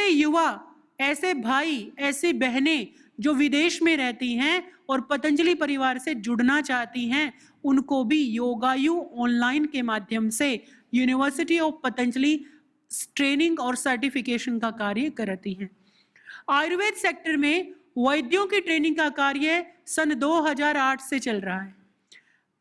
युवा, ऐसे भाई, ऐसी बहनें जो विदेश में रहती हैं और पतंजलि परिवार से जुड़ना चाहती हैं, उनको भी योगायु ऑनलाइन के माध्यम से यूनिवर्सिटी ऑफ पतंजलि ट्रेनिंग और सर्टिफिकेशन का कार्य करती हैं। आयुर्वेद सेक्टर में वैद्यों की ट्रेनिंग का कार्य सन 2008 से चल रहा है।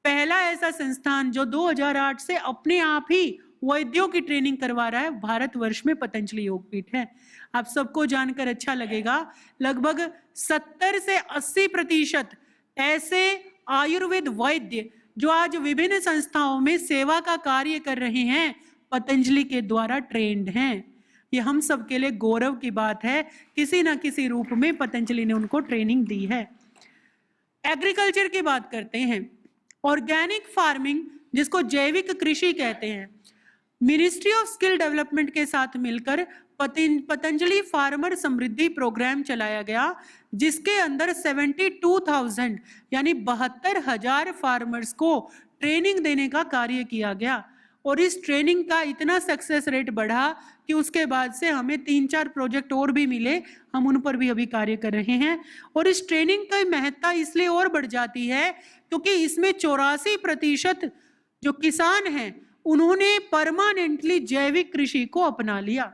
पहला ऐसा संस्थान जो 2008 से अपने आप ही वैद्यों की ट्रेनिंग करवा रहा है भारतवर्ष में पतंजलि योगपीठ है। आप सबको जानकर अच्छा लगेगा, लगभग 70 से 80% ऐसे आयुर्वेद वैद्य जो आज विभिन्न संस्थाओं में सेवा का कार्य कर रहे हैं, पतंजलि के द्वारा ट्रेंड हैं। ये हम सबके लिए गौरव की बात है, किसी ना किसी रूप में पतंजलि ने उनको ट्रेनिंग दी है। एग्रीकल्चर की बात करते हैं, ऑर्गेनिक फार्मिंग जिसको जैविक कृषि कहते हैं, मिनिस्ट्री ऑफ स्किल डेवलपमेंट के साथ मिलकर पतंजलि फार्मर समृद्धि प्रोग्राम चलाया गया, जिसके अंदर 72,000 यानी 72,000 फार्मर्स को ट्रेनिंग देने का कार्य किया गया। और इस ट्रेनिंग का इतना सक्सेस रेट बढ़ा कि उसके बाद से हमें 3-4 प्रोजेक्ट और भी मिले, हम उन पर भी अभी कार्य कर रहे हैं। और इस ट्रेनिंग की महत्ता इसलिए और बढ़ जाती है क्योंकि इसमें 84% जो किसान हैं उन्होंने परमानेंटली जैविक कृषि को अपना लिया।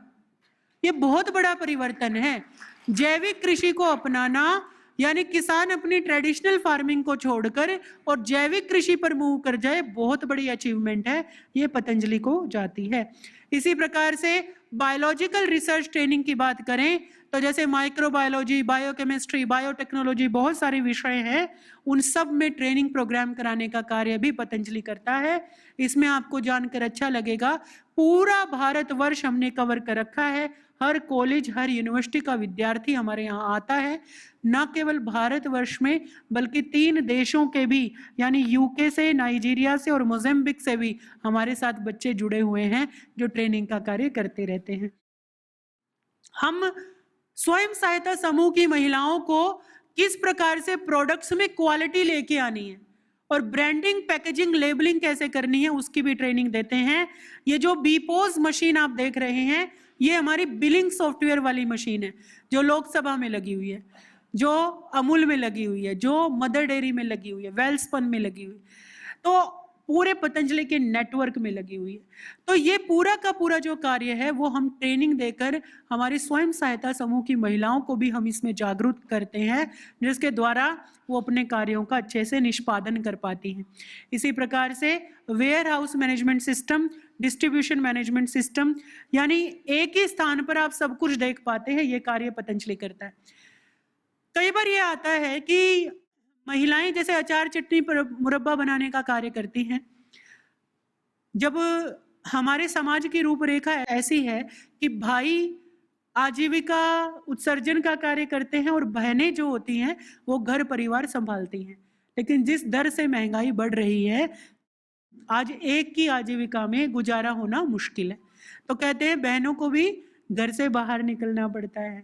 ये बहुत बड़ा परिवर्तन है। जैविक कृषि को अपनाना यानी किसान अपनी ट्रेडिशनल फार्मिंग को छोड़कर और जैविक कृषि पर मूव कर जाए, बहुत बड़ी अचीवमेंट है, ये पतंजलि को जाती है। इसी प्रकार से बायोलॉजिकल रिसर्च ट्रेनिंग की बात करें तो जैसे माइक्रोबायोलॉजी, बायोकेमिस्ट्री, बायोटेक्नोलॉजी, बहुत सारे विषय हैं, उन सब में ट्रेनिंग प्रोग्राम कराने का कार्य भी पतंजलि करता है। इसमें आपको जानकर अच्छा लगेगा, पूरा भारतवर्ष हमने कवर कर रखा है। हर कॉलेज, हर यूनिवर्सिटी का विद्यार्थी हमारे यहाँ आता है, न केवल भारतवर्ष में बल्कि 3 देशों के भी, यानी यूके से, नाइजीरिया से और मोज़ेम्बिक से भी हमारे साथ बच्चे जुड़े हुए हैं जो ट्रेनिंग का कार्य करते रहते हैं। हम स्वयं सहायता समूह की महिलाओं को किस प्रकार से प्रोडक्ट्स में क्वालिटी लेके आनी है और ब्रांडिंग, पैकेजिंग, लेबलिंग कैसे करनी है, उसकी भी ट्रेनिंग देते हैं। ये जो बीपोज मशीन आप देख रहे हैं, ये हमारी बिलिंग सॉफ्टवेयर वाली मशीन है जो लोकसभा में लगी हुई है, जो अमूल में लगी हुई है, जो मदर डेयरी में लगी हुई है, वेलस्पन में लगी हुई है, तो पूरे पतंजलि के नेटवर्क में लगी हुई है। तो ये पूरा का पूरा जो कार्य है वो हम ट्रेनिंग देकर हमारी स्वयं सहायता समूह की महिलाओं को भी हम इसमें जागरूक करते हैं, जिसके द्वारा वो अपने कार्यों का अच्छे से निष्पादन कर पाती हैं। इसी प्रकार से warehouse management system, distribution management system, यानी एक ही स्थान पर आप सब कुछ देख पाते हैं, ये कार्य पतंजलि करता है। कई बार ये आता है कि महिलाएं जैसे अचार, चटनी, मुरब्बा बनाने का कार्य करती हैं। जब हमारे समाज की रूपरेखा ऐसी है कि भाई आजीविका उत्सर्जन का कार्य करते हैं और बहनें जो होती हैं वो घर परिवार संभालती हैं, लेकिन जिस दर से महंगाई बढ़ रही है, आज एक की आजीविका में गुजारा होना मुश्किल है। तो कहते हैं बहनों को भी घर से बाहर निकलना पड़ता है।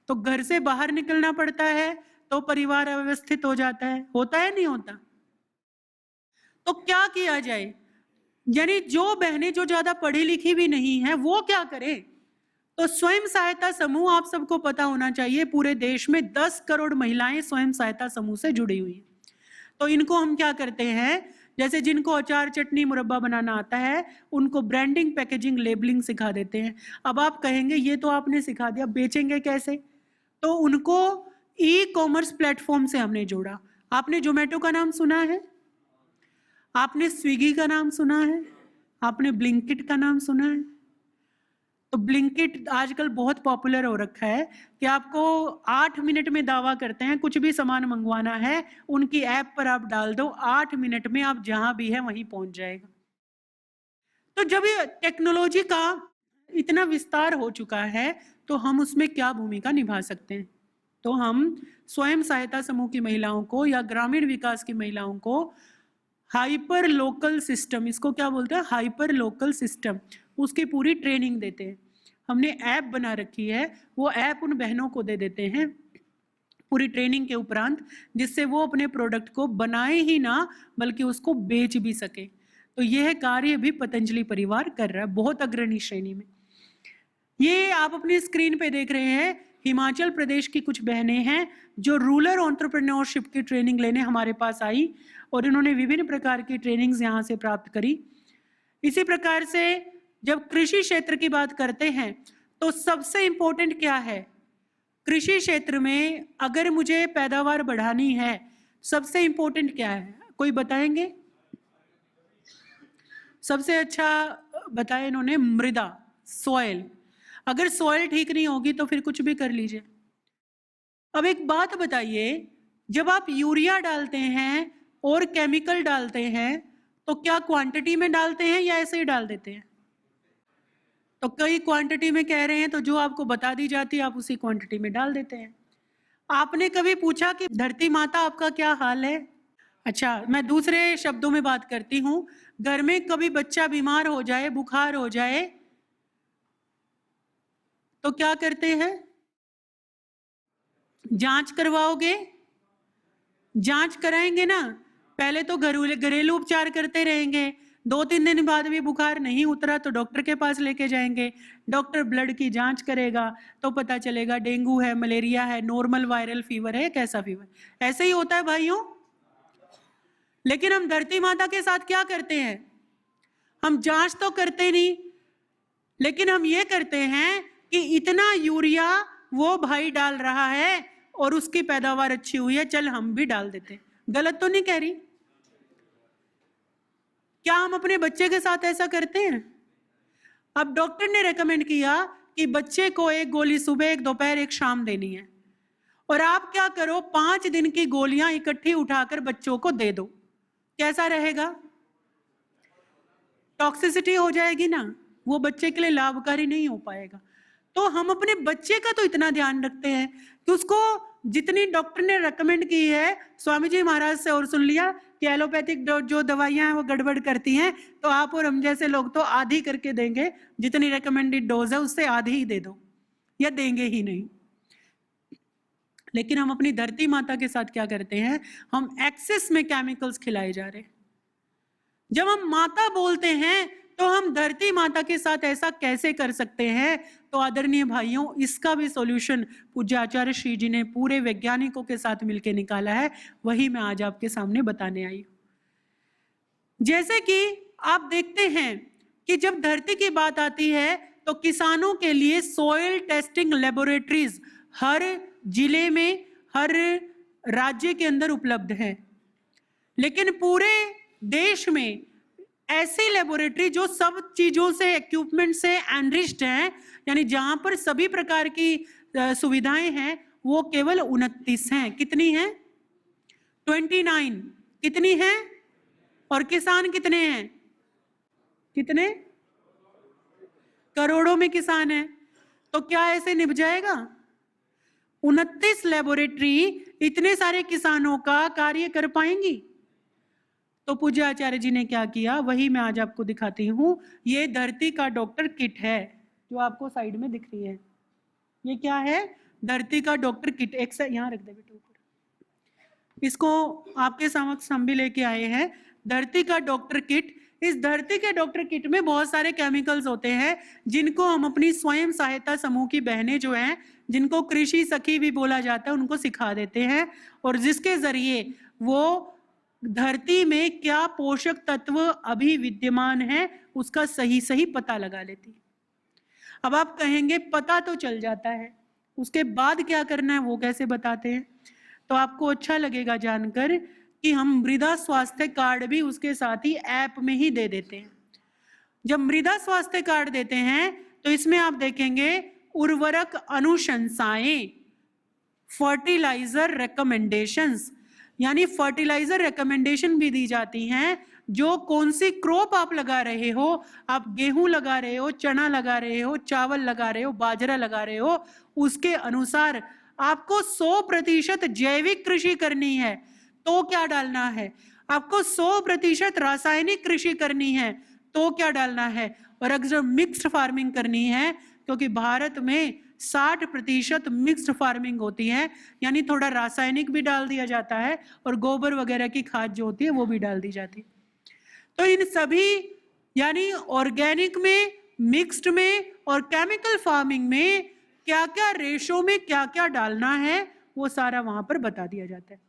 तो घर से बाहर निकलना पड़ता है तो परिवार अव्यवस्थित हो जाता है, होता है नहीं होता? तो क्या किया जाए? यानी जो बहनें जो ज्यादा पढ़ी लिखी भी नहीं है वो क्या करें? तो स्वयं सहायता समूह, आप सबको पता होना चाहिए, पूरे देश में 10 करोड़ महिलाएं स्वयं सहायता समूह से जुड़ी हुई हैं। तो इनको हम क्या करते हैं, जैसे जिनको अचार, चटनी, मुरब्बा बनाना आता है उनको ब्रांडिंग, पैकेजिंग, लेबलिंग सिखा देते हैं। अब आप कहेंगे ये तो आपने सिखा दिया, बेचेंगे कैसे? तो उनको ई-कॉमर्स प्लेटफॉर्म से हमने जोड़ा। आपने जोमेटो का नाम सुना है, आपने स्विगी का नाम सुना है, आपने ब्लिंकिट का नाम सुना है? तो ब्लिंकिट आजकल बहुत पॉपुलर हो रखा है कि आपको 8 मिनट में दावा करते हैं कुछ भी सामान मंगवाना है, उनकी ऐप पर आप डाल दो, 8 मिनट में आप जहां भी है वहीं पहुंच जाएगा। तो जब ये टेक्नोलॉजी का इतना विस्तार हो चुका है तो हम उसमें क्या भूमिका निभा सकते हैं? तो हम स्वयं सहायता समूह की महिलाओं को या ग्रामीण विकास की महिलाओं को हाइपर लोकल सिस्टम, इसको क्या बोलते हैं, हाइपर लोकल सिस्टम, उसकी पूरी ट्रेनिंग देते हैं। हमने ऐप बना रखी है, वो ऐप उन बहनों को दे देते हैं पूरी ट्रेनिंग के उपरांत, जिससे वो अपने प्रोडक्ट को बनाए ही ना बल्कि उसको बेच भी सके। तो यह कार्य भी पतंजलि परिवार कर रहा है बहुत अग्रणी श्रेणी में। ये आप अपनी स्क्रीन पे देख रहे हैं, हिमाचल प्रदेश की कुछ बहनें हैं जो रूरल एंटरप्रेन्योरशिप की ट्रेनिंग लेने हमारे पास आई और इन्होंने विभिन्न प्रकार की ट्रेनिंग्स यहाँ से प्राप्त करी। इसी प्रकार से जब कृषि क्षेत्र की बात करते हैं तो सबसे इम्पोर्टेंट क्या है? कृषि क्षेत्र में अगर मुझे पैदावार बढ़ानी है, सबसे इम्पोर्टेंट क्या है? कोई बताएंगे? सबसे अच्छा बताया इन्होंने, मृदा, सॉइल। अगर सॉइल ठीक नहीं होगी तो फिर कुछ भी कर लीजिए। अब एक बात बताइए, जब आप यूरिया डालते हैं और केमिकल डालते हैं तो क्या क्वांटिटी में डालते हैं या ऐसे ही डाल देते हैं? तो कई क्वांटिटी में कह रहे हैं, तो जो आपको बता दी जाती है आप उसी क्वांटिटी में डाल देते हैं। आपने कभी पूछा कि धरती माता आपका क्या हाल है? अच्छा, मैं दूसरे शब्दों में बात करती हूँ। घर में कभी बच्चा बीमार हो जाए, बुखार हो जाए, तो क्या करते हैं? जांच करवाओगे? जांच कराएंगे ना? पहले तो घरेलू उपचार करते रहेंगे, 2-3 दिन बाद भी बुखार नहीं उतरा तो डॉक्टर के पास लेके जाएंगे। डॉक्टर ब्लड की जांच करेगा तो पता चलेगा डेंगू है, मलेरिया है, नॉर्मल वायरल फीवर है, कैसा फीवर। ऐसे ही होता है भाइयों। लेकिन हम धरती माता के साथ क्या करते हैं? हम जांच तो करते नहीं, लेकिन हम ये करते हैं कि इतना यूरिया वो भाई डाल रहा है और उसकी पैदावार अच्छी हुई है, चल हम भी डाल देते हैं। गलत तो नहीं कह रही? क्या हम अपने बच्चे के साथ ऐसा करते हैं? अब डॉक्टर ने रेकमेंड किया कि बच्चे को एक गोली सुबह, एक दोपहर, एक शाम देनी है, और आप क्या करो, 5 दिन की गोलियां इकट्ठी उठाकर बच्चों को दे दो। कैसा रहेगा? टॉक्सिसिटी हो जाएगी ना, वो बच्चे के लिए लाभकारी नहीं हो पाएगा। तो हम अपने बच्चे का तो इतना ध्यान रखते हैं कि उसको जितनी डॉक्टर ने रेकमेंड की है, स्वामी जी महाराज से और सुन लिया कि एलोपैथिक जो दवाइयां हैं वो गड़बड़ करती हैं, तो आप और हम जैसे लोग तो आधी करके देंगे, जितनी रेकमेंडेड डोज है उससे आधी ही दे दो, या देंगे ही नहीं। लेकिन हम अपनी धरती माता के साथ क्या करते हैं? हम एक्सेस में केमिकल्स खिलाए जा रहे हैं। जब हम माता बोलते हैं तो हम धरती माता के साथ ऐसा कैसे कर सकते हैं? तो आदरणीय भाइयों, इसका भी सॉल्यूशन पूज्य आचार्य श्री जी ने पूरे वैज्ञानिकों के साथ मिलकर निकाला है, वही मैं आज आपके सामने बताने आई हूं। जैसे कि आप देखते हैं कि जब धरती की बात आती है तो किसानों के लिए सॉइल टेस्टिंग लेबोरेटरीज हर जिले में, हर राज्य के अंदर उपलब्ध है। लेकिन पूरे देश में ऐसी लेबोरेटरी जो सब चीजों से, इक्विपमेंट से एनरिच्ड हैं, यानी जहां पर सभी प्रकार की सुविधाएं हैं, वो केवल 29 हैं। कितनी हैं? 29। कितनी हैं? और किसान कितने हैं? कितने? करोड़ों में किसान हैं। तो क्या ऐसे निभ जाएगा? 29 लेबोरेटरी इतने सारे किसानों का कार्य कर पाएंगी? तो पूज्य आचार्य जी ने क्या किया, वही मैं आज आपको दिखाती हूं। ये धरती का डॉक्टर किट है जो आपको साइड में दिख रही है। ये क्या है? धरती का डॉक्टर किट। एक से यहां रख दे बेटा ऊपर। इसको आपके समक्ष हम भी लेके आए हैं, धरती का डॉक्टर किट। इस धरती के डॉक्टर किट में बहुत सारे केमिकल्स होते हैं जिनको हम अपनी स्वयं सहायता समूह की बहनें जो हैं, जिनको कृषि सखी भी बोला जाता है, उनको सिखा देते हैं, और जिसके जरिए वो धरती में क्या पोषक तत्व अभी विद्यमान है उसका सही सही पता लगा लेती है। अब आप कहेंगे पता तो चल जाता है, उसके बाद क्या करना है वो कैसे बताते हैं? तो आपको अच्छा लगेगा जानकर कि हम मृदा स्वास्थ्य कार्ड भी उसके साथ ही ऐप में ही दे देते हैं। जब मृदा स्वास्थ्य कार्ड देते हैं तो इसमें आप देखेंगे उर्वरक अनुशंसाएं, फर्टिलाइजर रिकमेंडेशंस, यानी फर्टिलाइजर रिकमेंडेशन भी दी जाती हैं। जो कौन सी क्रॉप आप लगा रहे हो, आप गेहूं लगा रहे हो, चना लगा रहे हो, चावल लगा रहे हो, बाजरा लगा रहे हो, उसके अनुसार आपको 100% जैविक कृषि करनी है तो क्या डालना है, आपको 100% रासायनिक कृषि करनी है तो क्या डालना है, और अगर मिक्स्ड फार्मिंग करनी है, क्योंकि भारत में 60% मिक्स्ड फार्मिंग होती है, यानी थोड़ा रासायनिक भी डाल दिया जाता है और गोबर वगैरह की खाद जो होती है वो भी डाल दी जाती है। तो इन सभी, यानी ऑर्गेनिक में मिक्स्ड में और केमिकल फार्मिंग में क्या क्या रेशो में क्या क्या डालना है वो सारा वहां पर बता दिया जाता है।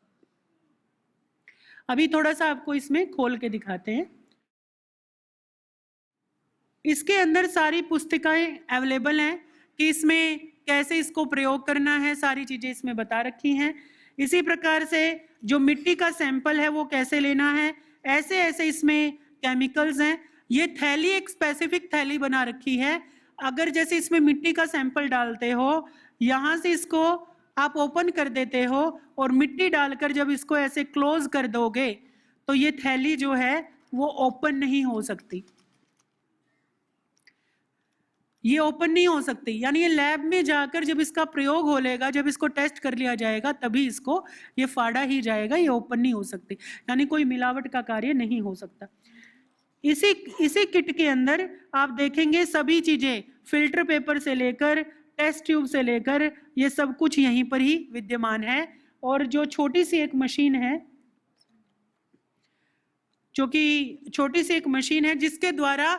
अभी थोड़ा सा आपको इसमें खोल के दिखाते हैं। इसके अंदर सारी पुस्तिकाएं अवेलेबल हैं कि इसमें कैसे इसको प्रयोग करना है, सारी चीजें इसमें बता रखी हैं। इसी प्रकार से जो मिट्टी का सैंपल है वो कैसे लेना है, ऐसे ऐसे इसमें केमिकल्स हैं। ये थैली एक स्पेसिफिक थैली बना रखी है। अगर जैसे इसमें मिट्टी का सैंपल डालते हो, यहाँ से इसको आप ओपन कर देते हो और मिट्टी डालकर जब इसको ऐसे क्लोज कर दोगे तो ये थैली जो है वो ओपन नहीं हो सकती, ये ओपन नहीं हो सकती। यानी ये लैब में जाकर जब इसका प्रयोग हो लेगा, जब इसको टेस्ट कर लिया जाएगा तभी इसको ये फाड़ा ही जाएगा, ये ओपन नहीं हो सकती। यानी कोई मिलावट का कार्य नहीं हो सकता। इसी किट के अंदर आप देखेंगे सभी चीजें, फिल्टर पेपर से लेकर टेस्ट ट्यूब से लेकर ये सब कुछ यहीं पर ही विद्यमान है। और जो छोटी सी एक मशीन है, जो कि छोटी सी एक मशीन है जिसके द्वारा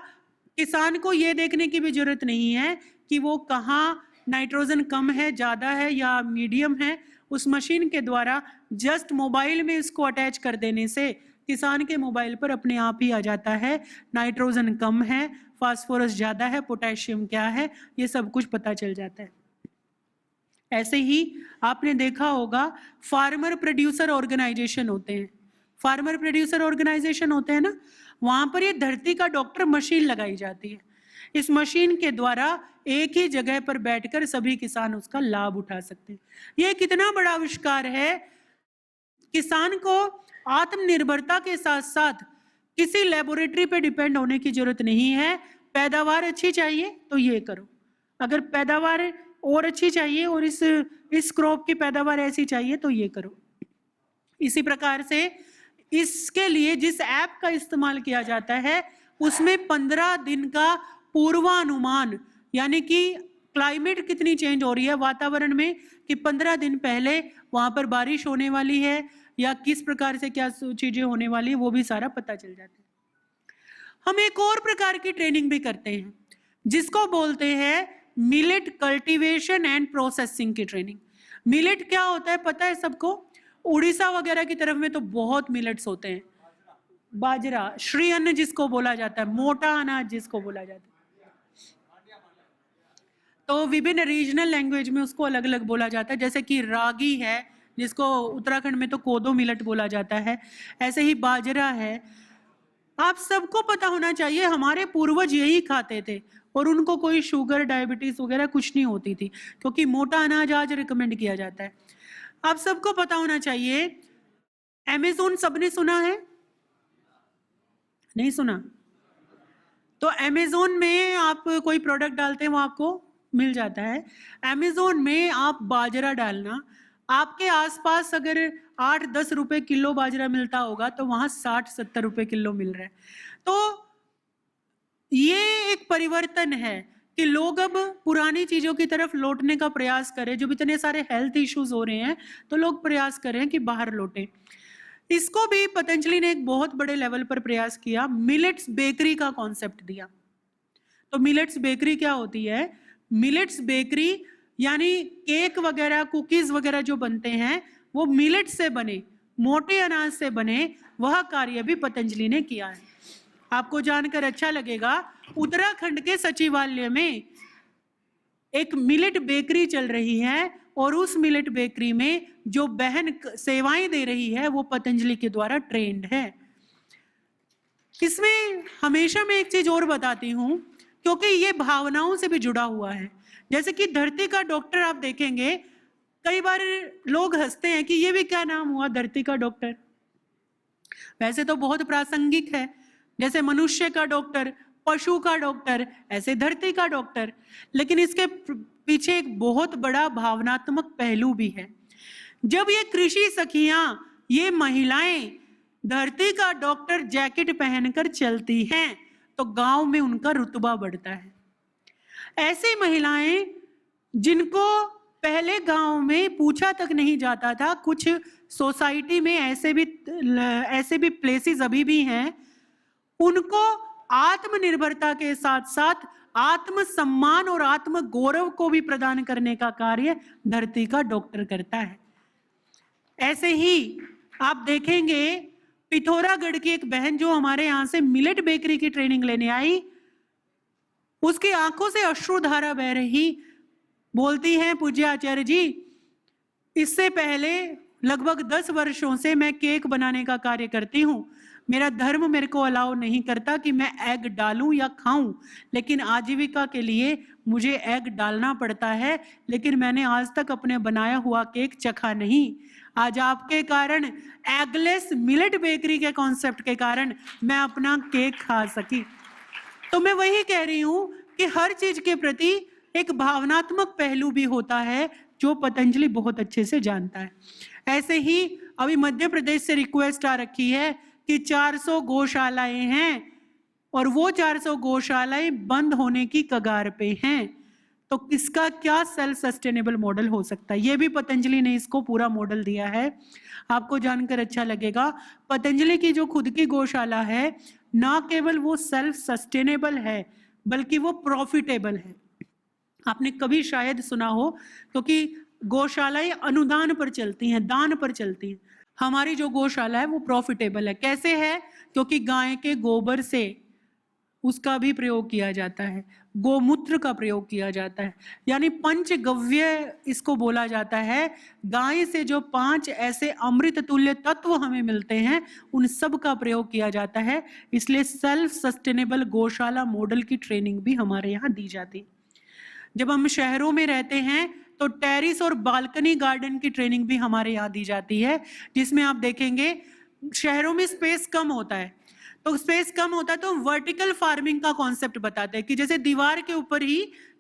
किसान को ये देखने की भी जरूरत नहीं है कि वो कहाँ नाइट्रोजन कम है, ज्यादा है या मीडियम है। उस मशीन के द्वारा जस्ट मोबाइल में इसको अटैच कर देने से किसान के मोबाइल पर अपने आप ही आ जाता है नाइट्रोजन कम है, फास्फोरस ज्यादा है, पोटेशियम क्या है, ये सब कुछ पता चल जाता है। ऐसे ही आपने देखा होगा फार्मर प्रोड्यूसर ऑर्गेनाइजेशन होते हैं, फार्मर प्रोड्यूसर ऑर्गेनाइजेशन होते हैं ना, वहां पर ये धरती का डॉक्टर मशीन लगाई जाती है। इस मशीन के द्वारा एक ही जगह पर बैठकर सभी किसान उसका लाभ उठा सकते हैं। ये कितना बड़ा आविष्कार है। किसान को आत्मनिर्भरता के साथ साथ किसी लेबोरेटरी पे डिपेंड होने की जरूरत नहीं है। पैदावार अच्छी चाहिए तो ये करो, अगर पैदावार और अच्छी चाहिए और इस क्रॉप की पैदावार ऐसी चाहिए तो ये करो। इसी प्रकार से इसके लिए जिस ऐप का इस्तेमाल किया जाता है उसमें 15 दिन का पूर्वानुमान, यानी कि क्लाइमेट कितनी चेंज हो रही है वातावरण में, कि 15 दिन पहले वहां पर बारिश होने वाली है या किस प्रकार से क्या चीजें होने वाली है, वो भी सारा पता चल जाता है। हम एक और प्रकार की ट्रेनिंग भी करते हैं जिसको बोलते हैं मिलेट कल्टीवेशन एंड प्रोसेसिंग की ट्रेनिंग। मिलेट क्या होता है पता है सबको? उड़ीसा वगैरह की तरफ में तो बहुत मिलेट्स होते हैं। बाजरा, श्री अन्न जिसको बोला जाता है, मोटा अनाज जिसको बोला जाता है, तो विभिन्न रीजनल लैंग्वेज में उसको अलग अलग बोला जाता है। जैसे कि रागी है जिसको उत्तराखंड में तो कोदो मिलेट बोला जाता है, ऐसे ही बाजरा है। आप सबको पता होना चाहिए हमारे पूर्वज यही खाते थे और उनको कोई शुगर डायबिटीज वगैरह कुछ नहीं होती थी, क्योंकि मोटा अनाज आज रिकमेंड किया जाता है। आप सबको पता होना चाहिए अमेज़न सबने सुना है? नहीं सुना? तो अमेज़न में आप कोई प्रोडक्ट डालते हैं वो आपको मिल जाता है। अमेज़न में आप बाजरा डालना, आपके आसपास अगर 8-10 रुपए किलो बाजरा मिलता होगा तो वहां 60-70 रुपए किलो मिल रहा है। तो ये एक परिवर्तन है कि लोग अब पुरानी चीजों की तरफ लौटने का प्रयास करें। जब इतने सारे हेल्थ इश्यूज हो रहे हैं तो लोग प्रयास करें कि बाहर लौटें। इसको भी पतंजलि ने एक बहुत बड़े लेवल पर प्रयास किया, मिलेट्स बेकरी का कॉन्सेप्ट दिया। तो मिलेट्स बेकरी क्या होती है? मिलेट्स बेकरी यानी केक वगैरह, कुकीज वगैरह जो बनते हैं वो मिलेट से बने, मोटे अनाज से बने, वह कार्य भी पतंजलि ने किया है। आपको जानकर अच्छा लगेगा, उत्तराखंड के सचिवालय में एक मिलेट बेकरी चल रही है और उस मिलेट बेकरी में जो बहन सेवाएं दे रही है वो पतंजलि के द्वारा ट्रेंड है। इसमें हमेशा मैं एक चीज और बताती हूँ क्योंकि ये भावनाओं से भी जुड़ा हुआ है। जैसे कि धरती का डॉक्टर आप देखेंगे, कई बार लोग हंसते हैं कि ये भी क्या नाम हुआ धरती का डॉक्टर। वैसे तो बहुत प्रासंगिक है, जैसे मनुष्य का डॉक्टर, पशु का डॉक्टर, ऐसे धरती का डॉक्टर। लेकिन इसके पीछे एक बहुत बड़ा भावनात्मक पहलू भी है। जब ये कृषि सखियां, ये महिलाएं धरती का डॉक्टर जैकेट पहनकर चलती हैं तो गांव में उनका रुतबा बढ़ता है। ऐसी महिलाएं जिनको पहले गांव में पूछा तक नहीं जाता था, कुछ सोसाइटी में ऐसे भी प्लेसेस अभी भी हैं, उनको आत्मनिर्भरता के साथ साथ आत्म सम्मान और आत्म गौरव को भी प्रदान करने का कार्य धरती का डॉक्टर करता है। ऐसे ही आप देखेंगे पिथौरागढ़ की एक बहन जो हमारे यहाँ से मिलेट बेकरी की ट्रेनिंग लेने आई, उसकी आंखों से अश्रुधारा बह रही, बोलती हैं पूज्य आचार्य जी, इससे पहले लगभग 10 वर्षों से मैं केक बनाने का कार्य करती हूँ। मेरा धर्म मेरे को अलाउ नहीं करता कि मैं एग डालूं या खाऊं, लेकिन आजीविका के लिए मुझे एग डालना पड़ता है, लेकिन मैंने आज तक अपने बनाया हुआ केक चखा नहीं। आज आपके कारण, एगलेस मिलेट बेकरी के कॉन्सेप्ट के कारण मैं अपना केक खा सकी। तो मैं वही कह रही हूं कि हर चीज के प्रति एक भावनात्मक पहलू भी होता है जो पतंजलि बहुत अच्छे से जानता है। ऐसे ही अभी मध्य प्रदेश से रिक्वेस्ट आ रखी है कि 400 गौशालाएं हैं और वो 400 गौशालाएं बंद होने की कगार पे हैं, तो किसका क्या सेल्फ सस्टेनेबल मॉडल हो सकता है? ये भी पतंजलि ने इसको पूरा मॉडल दिया है, आपको जानकर अच्छा लगेगा। पतंजलि की जो खुद की गौशाला है, ना केवल वो सेल्फ सस्टेनेबल है बल्कि वो प्रॉफिटेबल है। आपने कभी शायद सुना हो, क्योंकि गौशालाएं अनुदान पर चलती हैं, दान पर चलती हैं। हमारी जो गौशाला है वो प्रॉफिटेबल है। कैसे है? क्योंकि गाय के गोबर से उसका भी प्रयोग किया जाता है, गोमूत्र का प्रयोग किया जाता है, यानी पंचगव्य इसको बोला जाता है। गाय से जो 5 ऐसे अमृत तुल्य तत्व हमें मिलते हैं, उन सब का प्रयोग किया जाता है। इसलिए सेल्फ सस्टेनेबल गौशाला मॉडल की ट्रेनिंग भी हमारे यहाँ दी जाती है। जब हम शहरों में रहते हैं तो टेरिस और बालकनी गार्डन की ट्रेनिंग भी हमारे यहाँ दी जाती है, जिसमें आप देखेंगे शहरों में स्पेस कम होता है, तो स्पेस कम होता है तो वर्टिकल फार्मिंग का कॉन्सेप्ट बताते हैं कि जैसे दीवार के ऊपर ही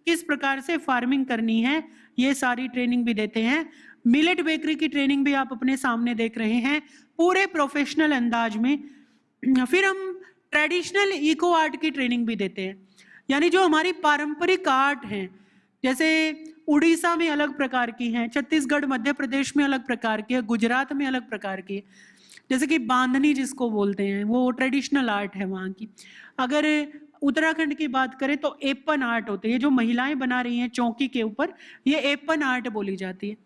किस प्रकार से फार्मिंग करनी है, ये सारी ट्रेनिंग भी देते हैं। मिलेट बेकरी की ट्रेनिंग भी आप अपने सामने देख रहे हैं पूरे प्रोफेशनल अंदाज में। फिर हम ट्रेडिशनल इको आर्ट की ट्रेनिंग भी देते हैं, यानी जो हमारी पारंपरिक आर्ट हैं, जैसे उड़ीसा में अलग प्रकार की हैं, छत्तीसगढ़ मध्य प्रदेश में अलग प्रकार की है, गुजरात में अलग प्रकार की है। जैसे कि बांधनी जिसको बोलते हैं, वो ट्रेडिशनल आर्ट है वहाँ की। अगर उत्तराखंड की बात करें तो एपन आर्ट होते हैं, ये जो महिलाएं बना रही हैं चौकी के ऊपर, ये एपन आर्ट बोली जाती है।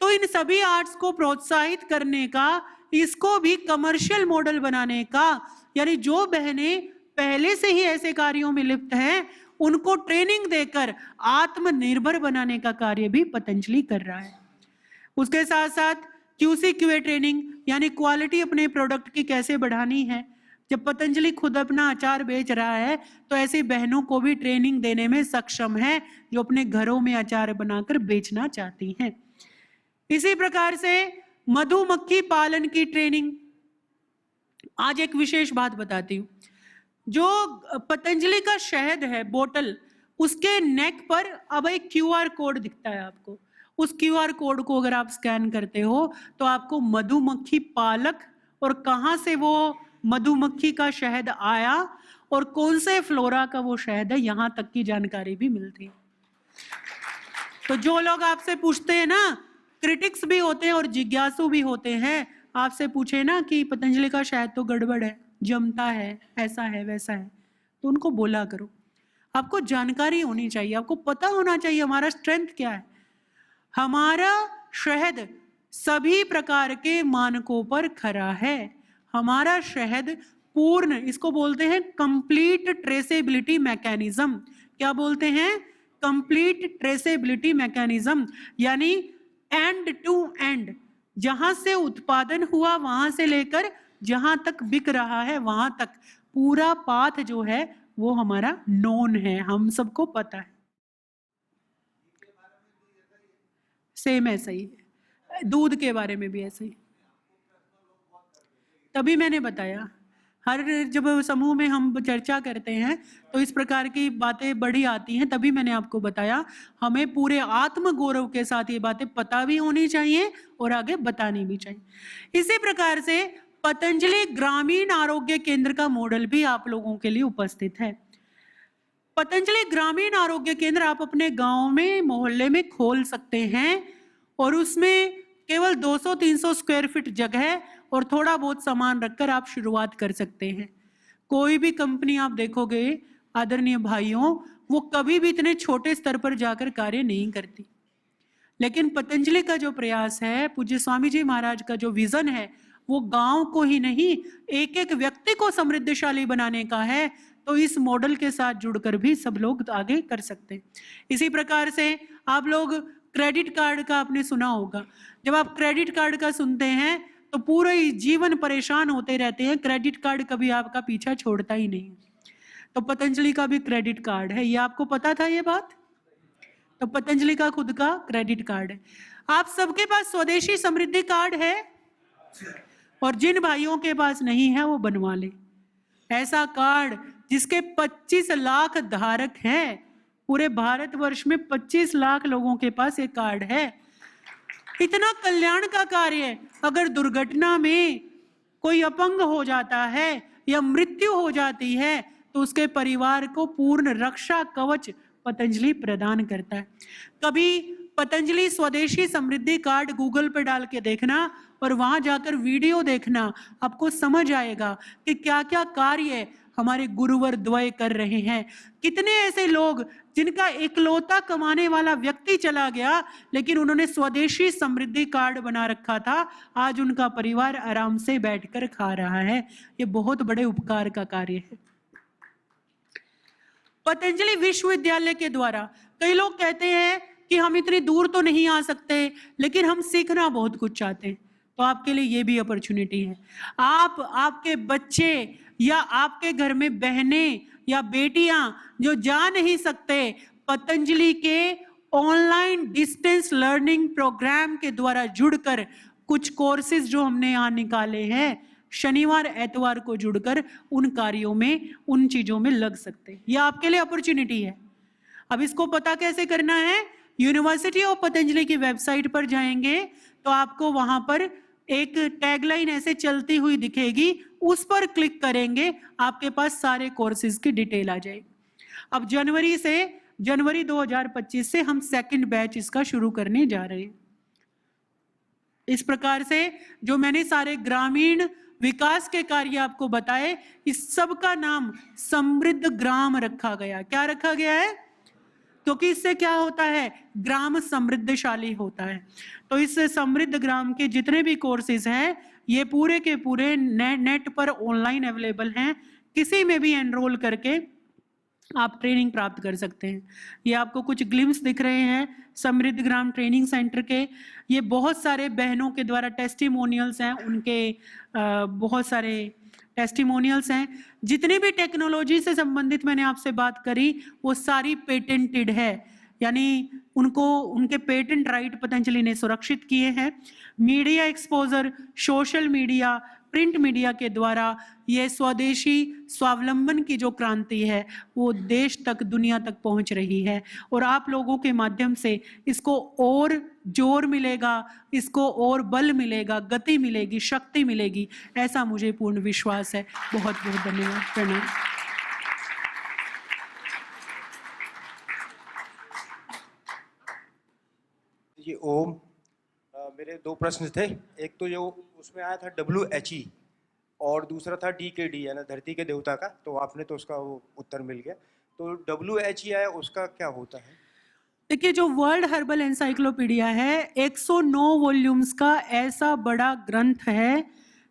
तो इन सभी आर्ट्स को प्रोत्साहित करने का, इसको भी कमर्शियल मॉडल बनाने का, यानी जो बहनें पहले से ही ऐसे कार्यों में लिप्त हैं उनको ट्रेनिंग देकर आत्मनिर्भर बनाने का कार्य भी पतंजलि कर रहा है। उसके साथ साथ QC/QA ट्रेनिंग, यानी क्वालिटी अपने प्रोडक्ट की कैसे बढ़ानी है। जब पतंजलि खुद अपना अचार बेच रहा है तो ऐसी बहनों को भी ट्रेनिंग देने में सक्षम है जो अपने घरों में अचार बनाकर बेचना चाहती हैं। इसी प्रकार से मधुमक्खी पालन की ट्रेनिंग। आज एक विशेष बात बताती हूँ, जो पतंजलि का शहद है बोतल, उसके नेक पर अब एक QR कोड दिखता है आपको। उस QR कोड को अगर आप स्कैन करते हो तो आपको मधुमक्खी पालक और कहाँ से वो मधुमक्खी का शहद आया और कौन से फ्लोरा का वो शहद है, यहाँ तक की जानकारी भी मिलती है। तो जो लोग आपसे पूछते हैं ना, क्रिटिक्स भी होते हैं और जिज्ञासु भी होते हैं, आपसे पूछे ना कि पतंजलि का शहद तो गड़बड़ है, जमता है, ऐसा है वैसा है, तो उनको बोला करो। आपको जानकारी होनी चाहिए, आपको पता होना चाहिए हमारा स्ट्रेंथ क्या है। हमारा शहद सभी प्रकार के मानकों पर खरा है। हमारा शहद पूर्ण, इसको बोलते हैं कंप्लीट ट्रेसेबिलिटी मैकेनिज्म। क्या बोलते हैं? कंप्लीट ट्रेसेबिलिटी मैकेनिज्म, यानी एंड टू एंड, जहां से उत्पादन हुआ वहां से लेकर जहां तक बिक रहा है वहां तक पूरा पाथ जो है वो हमारा नोन है, हम सबको पता है। सेम ऐसा ही है, दूध के बारे में भी ऐसा ही। तभी मैंने बताया, हर जब समूह में हम चर्चा करते हैं तो इस प्रकार की बातें बड़ी आती हैं, तभी मैंने आपको बताया हमें पूरे आत्म गौरव के साथ ये बातें पता भी होनी चाहिए और आगे बतानी भी चाहिए। इसी प्रकार से पतंजलि ग्रामीण आरोग्य केंद्र का मॉडल भी आप लोगों के लिए उपस्थित है। पतंजलि ग्रामीण आरोग्य केंद्र आप अपने गांव में, मोहल्ले में खोल सकते हैं और उसमें केवल 200-300 स्क्वायर फीट जगह और थोड़ा बहुत सामान रखकर आप शुरुआत कर सकते हैं। कोई भी कंपनी आप देखोगे आदरणीय भाइयों, वो कभी भी इतने छोटे स्तर पर जाकर कार्य नहीं करती। लेकिन पतंजलि का जो प्रयास है, पूज्य स्वामी जी महाराज का जो विजन है, वो गांव को ही नहीं, एक एक व्यक्ति को समृद्धशाली बनाने का है। तो इस मॉडल के साथ जुड़कर भी सब लोग आगे कर सकते हैं। इसी प्रकार से आप लोग क्रेडिट कार्ड का आपने सुना होगा। जब आप क्रेडिट कार्ड का सुनते हैं तो पूरे जीवन परेशान होते रहते हैं, क्रेडिट कार्ड कभी आपका पीछा छोड़ता ही नहीं। तो पतंजलि का भी क्रेडिट कार्ड है, ये आपको पता था ये बात? तो पतंजलि का खुद का क्रेडिट कार्ड है। आप सबके पास स्वदेशी समृद्धि कार्ड है, और जिन भाइयों के पास नहीं है वो बनवा ले। ऐसा कार्ड जिसके 25 लाख धारक हैं, पूरे भारतवर्ष में 25 लाख लोगों के पास ये कार्ड है। इतना कल्याण का कार्य है। अगर दुर्घटना में कोई अपंग हो जाता है या मृत्यु हो जाती है तो उसके परिवार को पूर्ण रक्षा कवच पतंजलि प्रदान करता है। कभी पतंजलि स्वदेशी समृद्धि कार्ड गूगल पे डाल के देखना और वहां जाकर वीडियो देखना, आपको समझ आएगा कि क्या क्या कार्य हमारे गुरुवर द्वय कर रहे हैं। कितने ऐसे लोग जिनका इकलौता कमाने वाला व्यक्ति चला गया, लेकिन उन्होंने स्वदेशी समृद्धि कार्ड बना रखा था, आज उनका परिवार आराम से बैठकर खा रहा है। ये बहुत बड़े उपकार का कार्य है। पतंजलि विश्वविद्यालय के द्वारा कई लोग कहते हैं कि हम इतनी दूर तो नहीं आ सकते, लेकिन हम सीखना बहुत कुछ चाहते हैं। तो आपके लिए ये भी अपॉर्चुनिटी है। आप, आपके बच्चे या आपके घर में बहनें या बेटियां जो जा नहीं सकते, पतंजलि के ऑनलाइन डिस्टेंस लर्निंग प्रोग्राम के द्वारा जुड़कर कुछ कोर्सेज जो हमने यहाँ निकाले हैं, शनिवार एतवार को जुड़कर उन कार्यों में, उन चीजों में लग सकते हैं। यह आपके लिए अपॉर्चुनिटी है। अब इसको पता कैसे करना है? यूनिवर्सिटी ऑफ पतंजलि की वेबसाइट पर जाएंगे तो आपको वहां पर एक टैगलाइन ऐसे चलती हुई दिखेगी, उस पर क्लिक करेंगे, आपके पास सारे कोर्सेज की डिटेल आ जाएगी। अब जनवरी 2025 से हम सेकंड बैच इसका शुरू करने जा रहे हैं। इस प्रकार से जो मैंने सारे ग्रामीण विकास के कार्य आपको बताए, इस सब का नाम समृद्ध ग्राम रखा गया। क्या रखा गया है? क्योंकि इससे क्या होता है? ग्राम समृद्धशाली होता है। तो इस समृद्ध ग्राम के जितने भी कोर्सेज हैं, ये पूरे के पूरे नेट पर ऑनलाइन अवेलेबल हैं। किसी में भी एनरोल करके आप ट्रेनिंग प्राप्त कर सकते हैं। ये आपको कुछ ग्लिम्स दिख रहे हैं समृद्ध ग्राम ट्रेनिंग सेंटर के। ये बहुत सारे बहनों के द्वारा टेस्टिमोनियल्स हैं, उनके बहुत सारे टेस्टिमोनियल्स हैं। जितनी भी टेक्नोलॉजी से संबंधित मैंने आपसे बात करी, वो सारी पेटेंटेड है, यानी उनको उनके पेटेंट राइट पतंजलि ने सुरक्षित किए हैं। Media exposure, social media, print media के द्वारा ये स्वदेशी स्वावलंबन की जो क्रांति है वो देश तक, दुनिया तक पहुंच रही है। और आप लोगों के माध्यम से इसको और जोर मिलेगा, इसको और बल मिलेगा, गति मिलेगी, शक्ति मिलेगी, ऐसा मुझे पूर्ण विश्वास है। बहुत बहुत धन्यवाद। प्रणाम। जी ओम। मेरे दो प्रश्न थे। एक तो जो उसमें आया था WHE और दूसरा था DKD, यानी धरती के देवता का, तो आपने तो उसका वो उत्तर मिल गया। तो WHE आया, उसका क्या होता है? देखिए, जो वर्ल्ड हर्बल एनसाइक्लोपीडिया है 109 वॉल्यूम्स का ऐसा बड़ा ग्रंथ है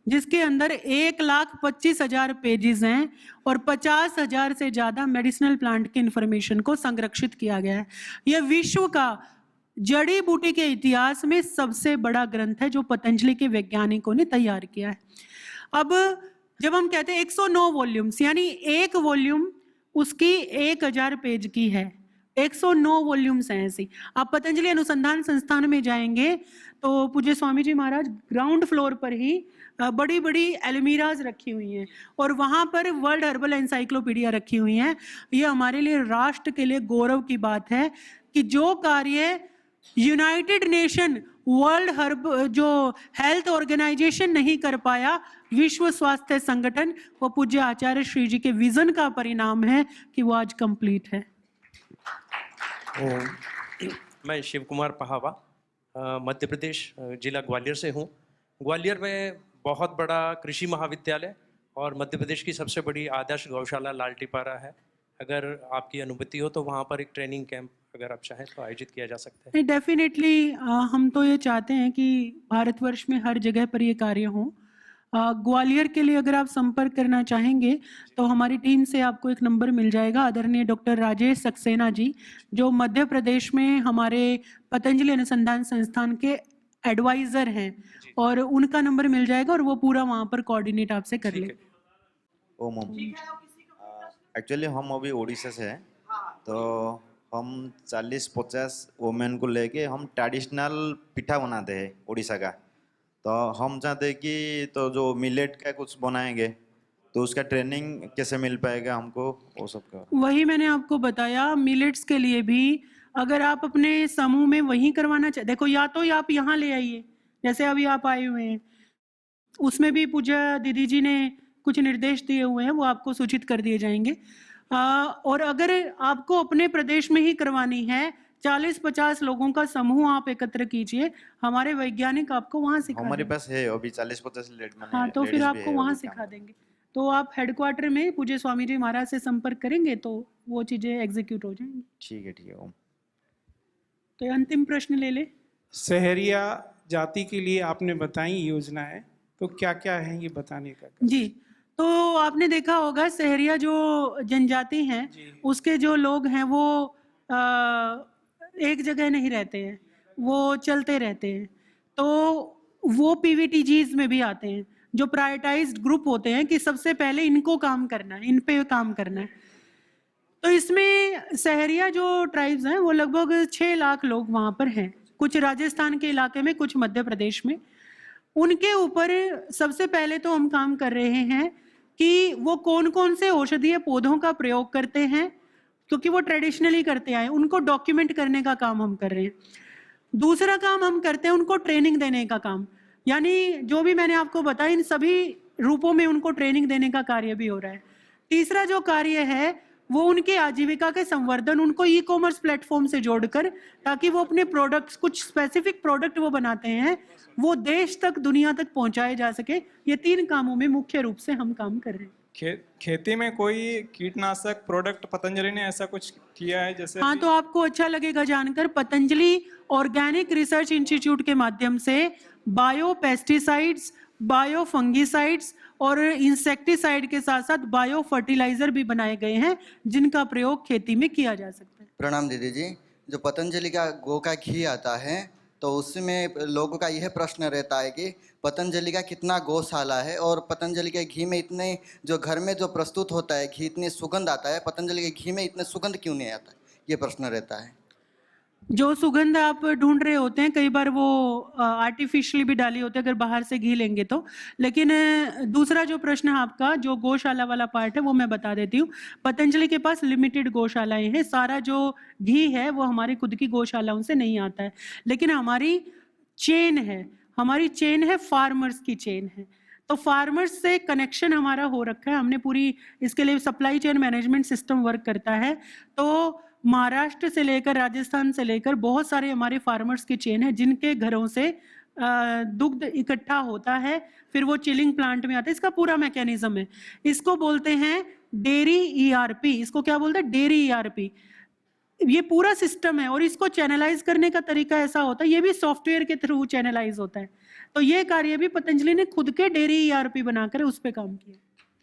जिसके अंदर 1,25,000 पेजेस हैं और 50,000 से ज़्यादा मेडिसिनल प्लांट की इंफॉर्मेशन को संरक्षित किया गया है। यह विश्व का जड़ी बूटी के इतिहास में सबसे बड़ा ग्रंथ है जो पतंजलि के वैज्ञानिकों ने तैयार किया है। अब जब हम कहते हैं 109 वॉल्यूम्स, यानी एक वॉल्यूम उसकी 1000 पेज की है। 109 वॉल्यूम्स हैं ऐसी। आप पतंजलि अनुसंधान संस्थान में जाएंगे तो पूज्य स्वामी जी महाराज ग्राउंड फ्लोर पर ही बड़ी बड़ी एलमीराज रखी हुई हैं और वहाँ पर वर्ल्ड हर्बल एनसाइक्लोपीडिया रखी हुई हैं। ये हमारे लिए, राष्ट्र के लिए गौरव की बात है कि जो कार्य यूनाइटेड नेशन वर्ल्ड हर्ब जो हेल्थ ऑर्गेनाइजेशन नहीं कर पाया, विश्व स्वास्थ्य संगठन, वो पूज्य आचार्य श्री जी के विजन का परिणाम है कि वो आज कंप्लीट है। मैं शिव कुमार पहावा, मध्य प्रदेश, जिला ग्वालियर से हूँ। ग्वालियर में बहुत बड़ा कृषि महाविद्यालय और मध्य प्रदेश की सबसे बड़ी आदर्श गौशाला लालटीपारा है। अगर आपकी अनुमति हो तो वहाँ पर एक ट्रेनिंग कैंप अगर आप चाहें तो आयोजित किया जा सकता है। नहीं, डेफिनेटली हम तो ये चाहते हैं कि भारतवर्ष में हर जगह पर ये कार्य हो। ग्वालियर के लिए अगर आप संपर्क करना चाहेंगे तो हमारी टीम से आपको एक नंबर मिल जाएगा, आदरणीय डॉक्टर राजेश सक्सेना जी, जो मध्य प्रदेश में हमारे पतंजलि अनुसंधान संस्थान के एडवाइजर हैं, और उनका नंबर मिल जाएगा और वो पूरा वहाँ पर कोऑर्डिनेट आपसे कर ले। ओम ओम एक्चुअली हम अभी उड़ीसा से हैं, तो हम 40-50 वुमेन को लेके हम ट्रेडिशनल पिठा बनाते हैं उड़ीसा का। तो हम चाहते हैं कि तो जो मिलेट का कुछ बनाएंगे तो उसका ट्रेनिंग कैसे मिल पाएगा हमको, वो सब का। वही मैंने आपको बताया, मिलेट्स के लिए भी अगर आप अपने समूह में वही करवाना चाहते, देखो या तो आप यहाँ ले आइए, जैसे अभी आप आए हुए हैं, उसमें भी पूजा दीदी जी ने कुछ निर्देश दिए हुए हैं, वो आपको सूचित कर दिए जाएंगे। और अगर आपको अपने प्रदेश में ही करवानी है, 40-50 लोगों का समूह आप एकत्र कीजिए, हमारे वैज्ञानिक आपको वहाँ सिखा हमारे देंगे। पास है अभी 40-50 लेट में। हाँ, तो फिर आपको वहाँ सिखा देंगे। तो आप हेडक्वार्टर में पूज्य स्वामी जी महाराज से संपर्क करेंगे तो वो चीजें एग्जीक्यूट हो जाएंगी। ठीक है ओम। तो ये अंतिम प्रश्न ले ले। सहरिया जाति के लिए आपने बताई योजना है, तो क्या क्या है ये बताने का। जी, तो आपने देखा होगा सहरिया जो जनजाति हैं, उसके जो लोग हैं वो एक जगह नहीं रहते हैं, वो चलते रहते हैं। तो वो पीवीटीजीज में भी आते हैं, जो प्रायोरिटाइज्ड ग्रुप होते हैं कि सबसे पहले इनको काम करना है, इन पे काम करना है। तो इसमें सहरिया जो ट्राइब्स हैं वो लगभग 6 लाख लोग वहाँ पर हैं, कुछ राजस्थान के इलाके में, कुछ मध्य प्रदेश में। उनके ऊपर सबसे पहले तो हम काम कर रहे हैं कि वो कौन कौन से औषधीय पौधों का प्रयोग करते हैं, क्योंकि वो ट्रेडिशनली करते आए, उनको डॉक्यूमेंट करने का काम हम कर रहे हैं। दूसरा काम हम करते हैं उनको ट्रेनिंग देने का काम, यानी जो भी मैंने आपको बताया इन सभी रूपों में उनको ट्रेनिंग देने का कार्य भी हो रहा है। तीसरा जो कार्य है वो उनके आजीविका के संवर्धन, उनको ई कॉमर्स प्लेटफॉर्म से जोड़कर, ताकि वो अपने प्रोडक्ट्स, कुछ स्पेसिफिक प्रोडक्ट वो बनाते हैं, वो देश तक, दुनिया तक पहुंचाए जा सके। ये 3 कामों में मुख्य रूप से हम काम कर रहे हैं। खेती में कोई कीटनाशक प्रोडक्ट पतंजलि ने ऐसा कुछ किया है जैसे? हाँ, तो आपको अच्छा लगेगा जानकर, पतंजलि ऑर्गेनिक रिसर्च इंस्टीट्यूट के माध्यम से बायो पेस्टिसाइड्स, बायो फंगिसाइड्स और इंसेक्टिसाइड के साथ साथ बायो फर्टिलाइजर भी बनाए गए हैं, जिनका प्रयोग खेती में किया जा सकता है। प्रणाम दीदी जी। जो पतंजलि का गौ का घी आता है, तो उसमें लोगों का यह प्रश्न रहता है कि पतंजलि का कितना गौशाला है, और पतंजलि के घी में इतने, जो घर में जो प्रस्तुत होता है घी, इतनी सुगंध आता है, पतंजलि के घी में इतने सुगंध क्यों नहीं आता है, ये प्रश्न रहता है। जो सुगंध आप ढूंढ रहे होते हैं, कई बार वो आर्टिफिशियली भी डाली होती है अगर बाहर से घी लेंगे तो। लेकिन दूसरा जो प्रश्न है आपका, जो गौशाला वाला पार्ट है, वो मैं बता देती हूँ। पतंजलि के पास लिमिटेड गौशालाएं हैं, सारा जो घी है वो हमारी खुद की गौशालाओं से नहीं आता है, लेकिन हमारी चेन है, फार्मर्स की चेन है। तो फार्मर्स से कनेक्शन हमारा हो रखा है, हमने पूरी इसके लिए supply chain management system work करता है। तो महाराष्ट्र से लेकर राजस्थान से लेकर बहुत सारे हमारे फार्मर्स की चेन है, जिनके घरों से दुग्ध इकट्ठा होता है, फिर वो चिलिंग प्लांट में आता है। इसका पूरा मैकेनिज्म है, इसको बोलते हैं डेयरी ईआरपी। इसको क्या बोलते हैं? Dairy ERP. ये पूरा सिस्टम है, और इसको चैनलाइज करने का तरीका ऐसा होता है, ये भी सॉफ्टवेयर के थ्रू चैनलाइज होता है। तो ये कार्य भी पतंजलि ने खुद के डेयरी ईआरपी बनाकर उस पर काम किया।